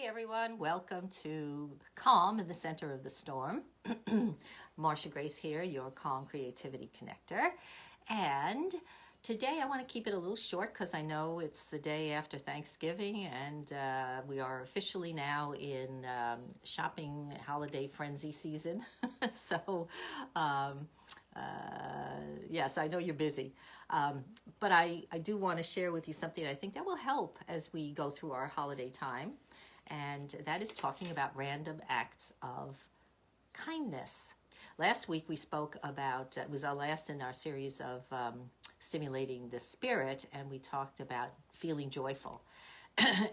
everyone. Welcome to Calm in the Center of the Storm. Marsha Grace here, your Calm Creativity Connector. And today I want to keep it a little short because I know it's the day after Thanksgiving and we are officially now in shopping holiday frenzy season. So, yes, I know you're busy. But I do want to share with you something I think that will help as we go through our holiday time. And that is talking about random acts of kindness. Last week we spoke about, it was our last in our series of stimulating the spirit, and we talked about feeling joyful.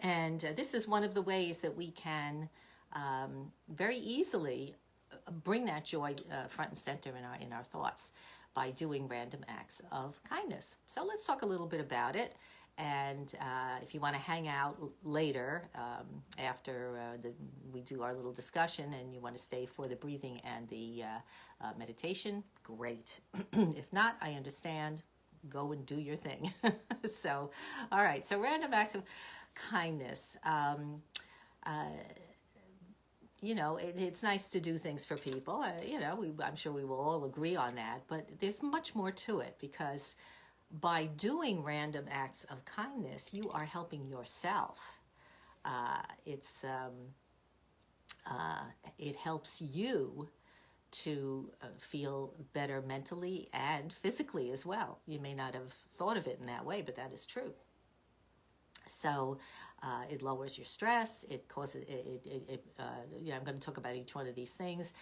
And this is one of the ways that we can very easily bring that joy front and center in our thoughts by doing random acts of kindness. So let's talk a little bit about it. And if you want to hang out later after we do our little discussion and you want to stay for the breathing and the meditation, great. If not, I understand. Go and do your thing. So, all right. So random acts of kindness. It's nice to do things for people. I'm sure we will all agree on that. But there's much more to it because by doing random acts of kindness, you are helping yourself. It helps you to feel better mentally and physically as well. You may not have thought of it in that way, but that is true. So it lowers your stress. It causes I'm going to talk about each one of these things.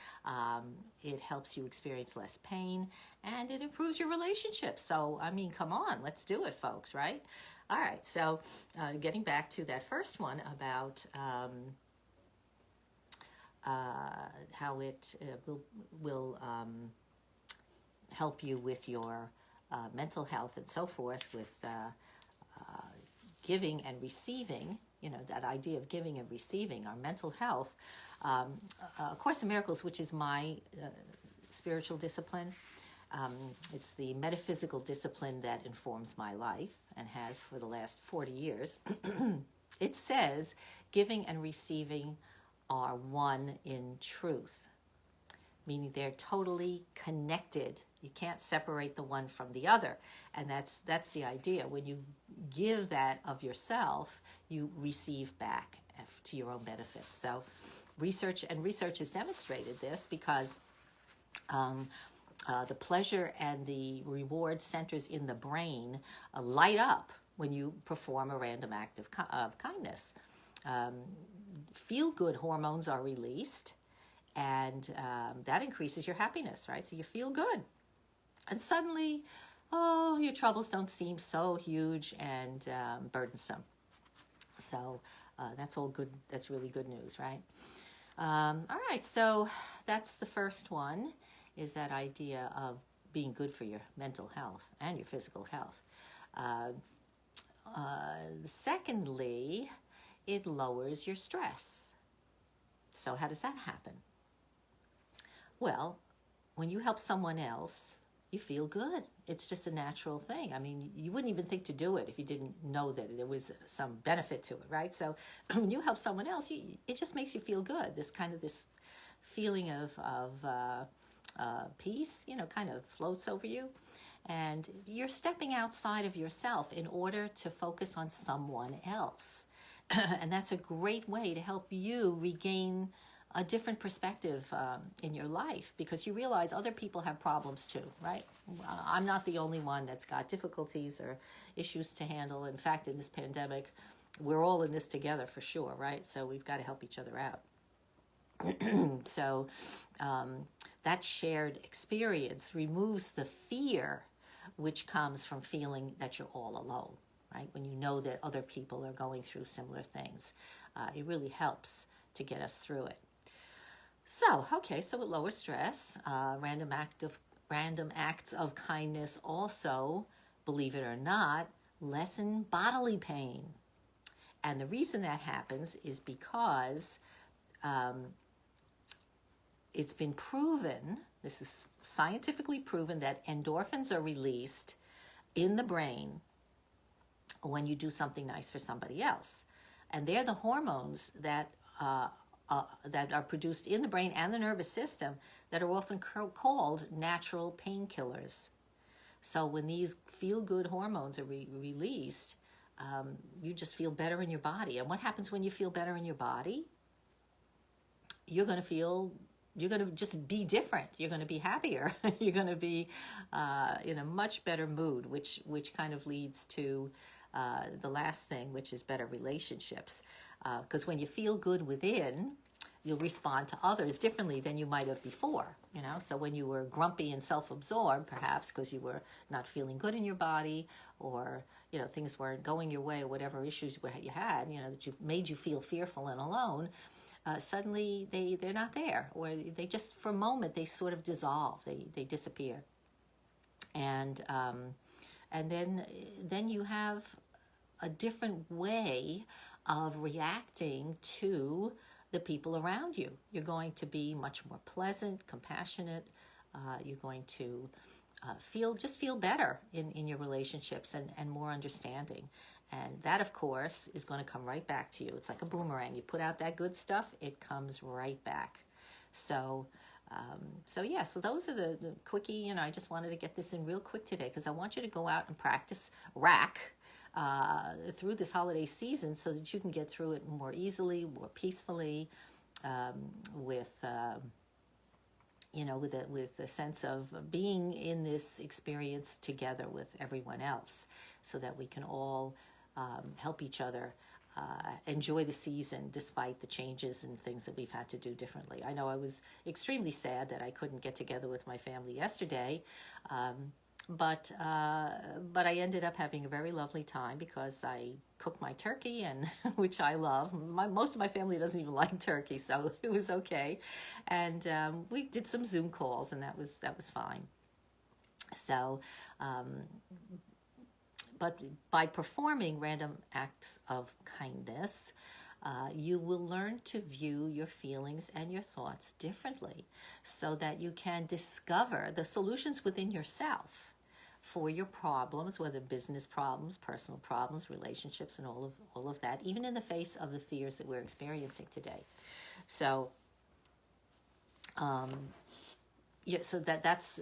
It helps you experience less pain, and it improves your relationships. So I mean, come on, let's do it, folks. Right? All right. So getting back to that first one about how it will help you with your mental health and so forth with giving and receiving, that idea of giving and receiving, our mental health. A Course in Miracles, which is my spiritual discipline, it's the metaphysical discipline that informs my life and has for the last 40 years. It says giving and receiving are one in truth, meaning they're totally connected. You can't separate the one from the other. And that's the idea. When you give that of yourself, you receive back to your own benefit. So research has demonstrated this because the pleasure and the reward centers in the brain light up when you perform a random act of kindness. Feel-good hormones are released, and that increases your happiness, right? So you feel good. And suddenly, your troubles don't seem so huge and burdensome. So that's all good. That's really good news, right? All right, so that's the first one, is that idea of being good for your mental health and your physical health. Secondly, it lowers your stress. So how does that happen? Well, when you help someone else, you feel good. It's just a natural thing. I mean, you wouldn't even think to do it if you didn't know that there was some benefit to it, right? So when you help someone else, it just makes you feel good. This feeling of peace, kind of floats over you. And you're stepping outside of yourself in order to focus on someone else. And that's a great way to help you regain a different perspective in your life, because you realize other people have problems too, right? I'm not the only one that's got difficulties or issues to handle. In fact, in this pandemic, we're all in this together for sure, right? So we've got to help each other out. So that shared experience removes the fear which comes from feeling that you're all alone, right? When you know that other people are going through similar things, it really helps to get us through it. So it lowers stress. Random acts of kindness also, believe it or not, lessen bodily pain. And the reason that happens is because it's been proven, this is scientifically proven, that endorphins are released in the brain when you do something nice for somebody else. And they're the hormones that that are produced in the brain and the nervous system that are often called natural painkillers. So when these feel-good hormones are released, you just feel better in your body. And what happens when you feel better in your body? You're going to just be different. You're going to be happier. You're going to be in a much better mood, which kind of leads to the last thing, which is better relationships. Because when you feel good within, you'll respond to others differently than you might have before. So when you were grumpy and self-absorbed, perhaps because you were not feeling good in your body, or things weren't going your way, or whatever issues you had, that made you feel fearful and alone. Suddenly they're not there, or they just, for a moment, they sort of dissolve, they disappear. And then you have a different way of reacting to the people around you. You're going to be much more pleasant, compassionate. You're going to feel better in your relationships, and more understanding. And that, of course, is going to come right back to you. It's like a boomerang. You put out that good stuff, it comes right back. So those are the quickie. I just wanted to get this in real quick today, because I want you to go out and practice RAK through this holiday season, so that you can get through it more easily, more peacefully, with a sense of being in this experience together with everyone else, so that we can all help each other enjoy the season despite the changes and things that we've had to do differently. I know I was extremely sad that I couldn't get together with my family yesterday, but I ended up having a very lovely time, because I cooked my turkey, and which I love. Most of my family doesn't even like turkey, so it was okay. And we did some Zoom calls, and that was fine. So, but by performing random acts of kindness, you will learn to view your feelings and your thoughts differently, so that you can discover the solutions within yourself for your problems, whether business problems, personal problems, relationships, and all of that, even in the face of the fears that we're experiencing today. So, so that's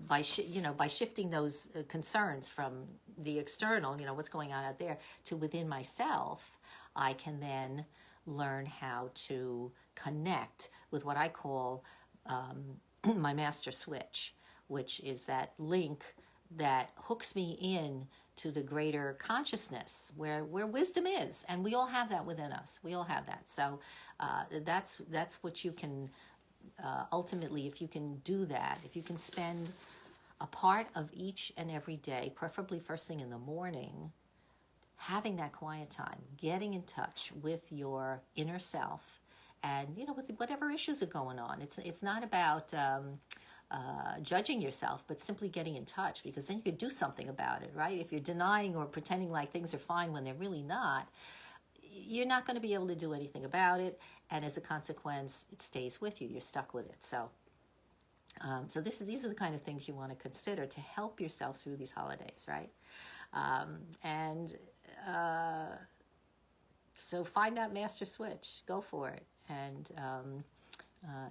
by by shifting those concerns from the external, what's going on out there, to within myself, I can then learn how to connect with what I call my master switch, which is that link that hooks me in to the greater consciousness where wisdom is. And we all have that within us. We all have that. So that's what you can ultimately, if you can do that, if you can spend a part of each and every day, preferably first thing in the morning, having that quiet time, getting in touch with your inner self, and with whatever issues are going on. It's not about judging yourself, but simply getting in touch, because then you could do something about it, right? If you're denying or pretending like things are fine when they're really not, you're not going to be able to do anything about it, and as a consequence, it stays with you. You're stuck with it. So, these are the kind of things you want to consider to help yourself through these holidays, right? So find that master switch, go for it, and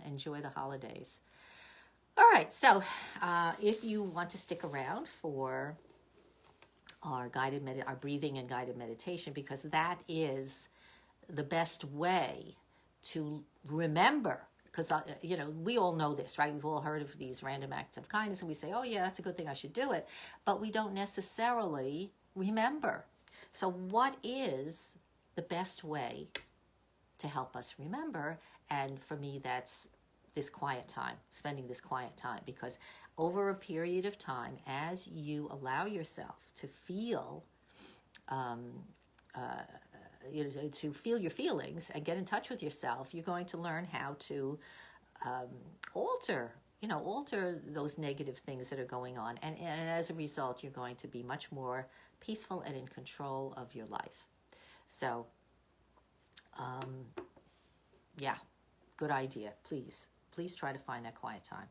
enjoy the holidays. All right, so if you want to stick around for our our breathing and guided meditation, because that is the best way to remember, because we all know this, right? We've all heard of these random acts of kindness, and we say, oh yeah, that's a good thing, I should do it, but we don't necessarily remember. So what is the best way to help us remember? And for me, that's this quiet time, spending this quiet time, because over a period of time, as you allow yourself to feel, to feel your feelings and get in touch with yourself, you're going to learn how to alter those negative things that are going on. And as a result, you're going to be much more peaceful and in control of your life. So, yeah, good idea. Please try to find that quiet time.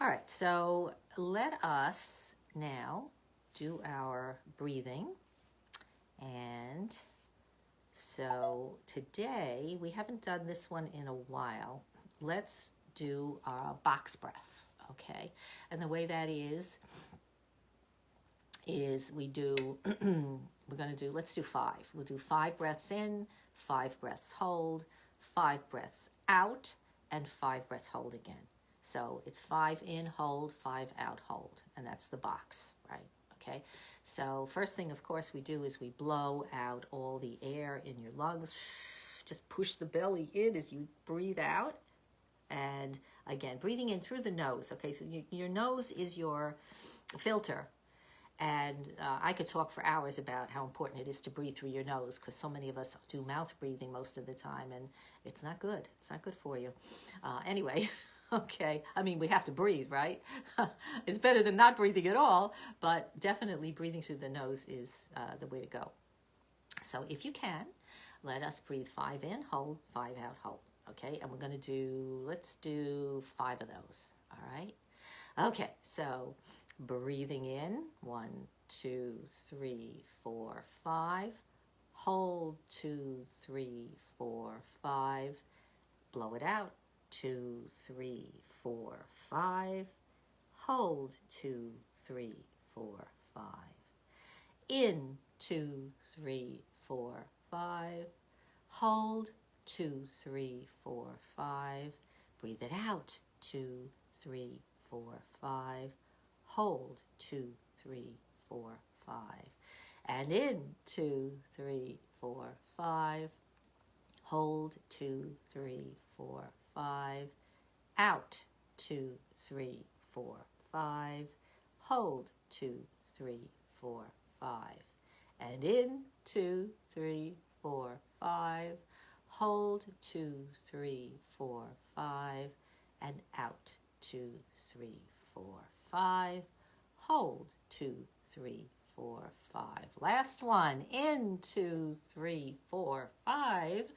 All right, so let us now do our breathing and So today, we haven't done this one in a while. Let's do our box breath, okay? And the way that is we do, we're going to do, let's do 5. We'll do 5 breaths in, 5 breaths hold, 5 breaths out, and 5 breaths hold again. So it's 5 in, hold, 5 out, hold. And that's the box, right? Okay. So first thing, of course, we do is we blow out all the air in your lungs. Just push the belly in as you breathe out. And again, breathing in through the nose. Okay, so your nose is your filter. And I could talk for hours about how important it is to breathe through your nose, because so many of us do mouth breathing most of the time, and it's not good. It's not good for you. Anyway, okay. I mean, we have to breathe, right? It's better than not breathing at all, but definitely breathing through the nose is the way to go. So if you can, let us breathe 5 in, hold, 5 out, hold. Okay, and we're going to do, let's do 5 of those. All right. Okay, so breathing in, 1, 2, 3, 4, 5. Hold, 2, 3, 4, 5. Blow it out, 2, 3, 4, 5. Hold, 2, 3, 4, 5. In, 2, 3, 4, 5. Hold, 2, 3, 4, 5. Breathe it out, 2, 3, 4, 5. Hold, 2, 3, 4, 5. And in, 2, 3, 4, 5. Hold, 2, 3, 4, 5. Out, 2, 3, 4, 5. Hold, 2, 3, 4, 5. And in, 2, 3, 4, 5. Hold, 2, 3, 4, 5. And out, 2, 3, 4, 5. Hold, 2, 3, 4, 5. Last one. In, 2, 3, 4, 5.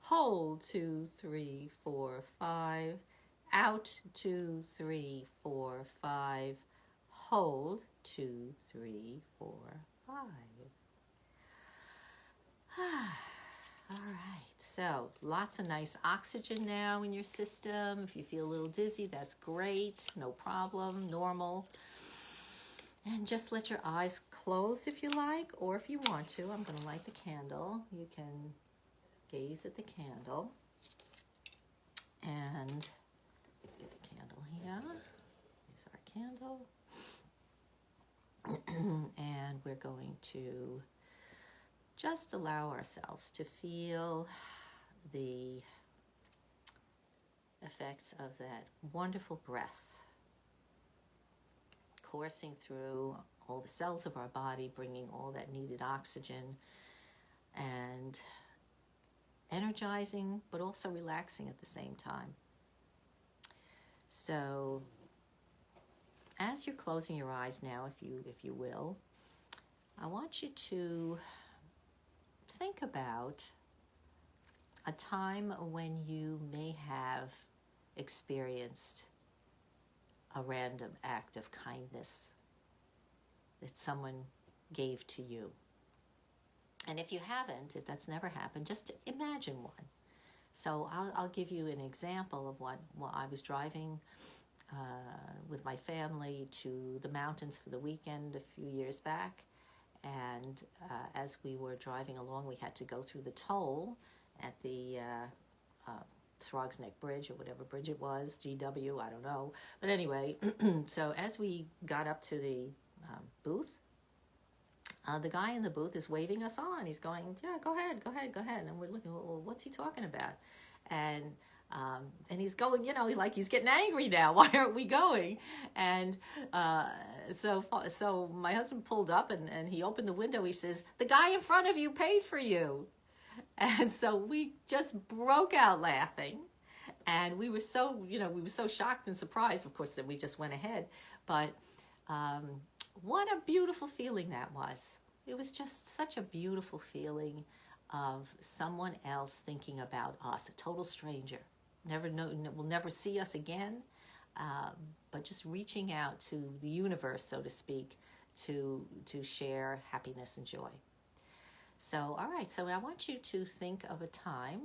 Hold, 2, 3, 4, 5. Out, 2, 3, 4, 5. Hold, 2, 3, 4, 5. All right, so lots of nice oxygen now in your system. If you feel a little dizzy, that's great. No problem, normal. And just let your eyes close if you like, or if you want to. I'm going to light the candle. You can gaze at the candle. And get the candle here. Here's our candle. And we're going to just allow ourselves to feel the effects of that wonderful breath coursing through all the cells of our body, bringing all that needed oxygen and energizing, but also relaxing at the same time. So as you're closing your eyes now, if you will, I want you to think about a time when you may have experienced a random act of kindness that someone gave to you. And if you haven't, if that's never happened, just imagine one. So I'll give you an example of what I was driving with my family to the mountains for the weekend a few years back. And as we were driving along, we had to go through the toll at the Throgs Neck Bridge, or whatever bridge it was, GW, I don't know. But anyway, so as we got up to the booth, the guy in the booth is waving us on. He's going, yeah, go ahead. And we're looking, well, what's he talking about? And he's going, like he's getting angry now. Why aren't we going? And so my husband pulled up and he opened the window. He says, the guy in front of you paid for you. And so we just broke out laughing. And we were so shocked and surprised, of course, that we just went ahead. But what a beautiful feeling that was. It was just such a beautiful feeling of someone else thinking about us, a total stranger. Will never see us again, but just reaching out to the universe, so to speak, to share happiness and joy. So, all right, so I want you to think of a time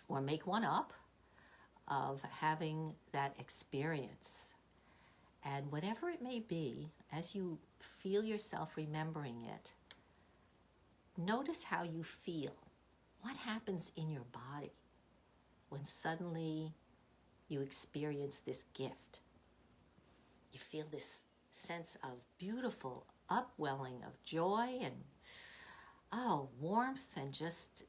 or make one up of having that experience. And whatever it may be, as you feel yourself remembering it, notice how you feel. What happens in your body when suddenly you experience this gift? You feel this sense of beautiful upwelling of joy and warmth and just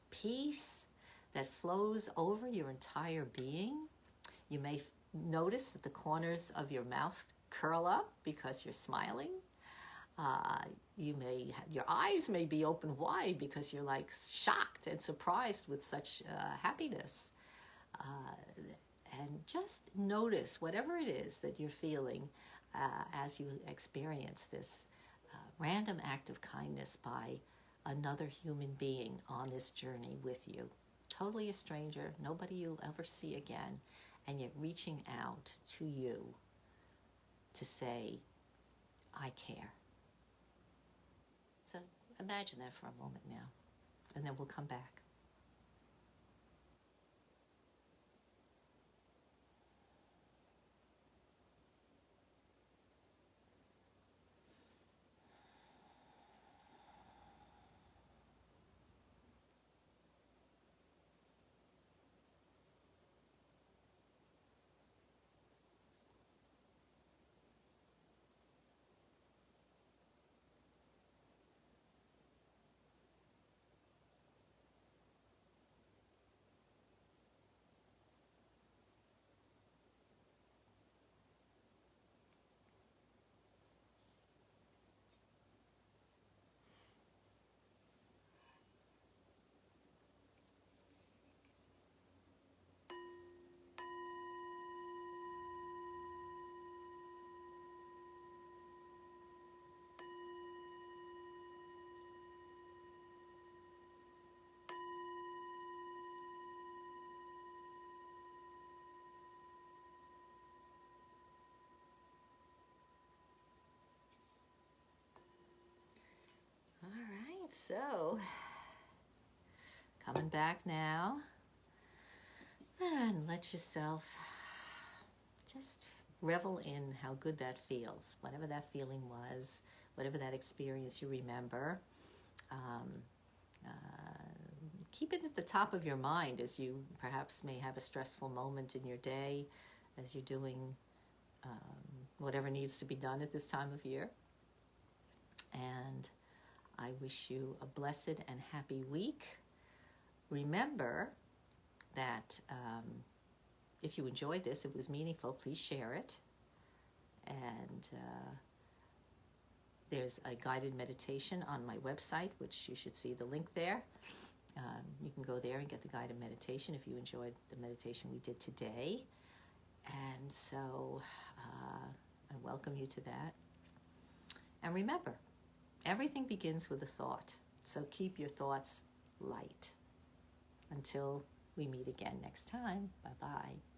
peace that flows over your entire being. You may notice that the corners of your mouth curl up because you're smiling. Your eyes may be open wide because you're like shocked and surprised with such happiness. And just notice whatever it is that you're feeling as you experience this random act of kindness by another human being on this journey with you. Totally a stranger, nobody you'll ever see again, and yet reaching out to you to say, I care. So imagine that for a moment now, and then we'll come back. All right, so coming back now, and let yourself just revel in how good that feels, whatever that feeling was, whatever that experience you remember. Keep it at the top of your mind as you perhaps may have a stressful moment in your day as you're doing whatever needs to be done at this time of year. And I wish you a blessed and happy week. Remember that if you enjoyed this, it was meaningful, please share it. And there's a guided meditation on my website, which you should see the link there. You can go there and get the guided meditation if you enjoyed the meditation we did today. And so I welcome you to that. And remember, everything begins with a thought. So keep your thoughts light. Until we meet again next time. Bye-bye.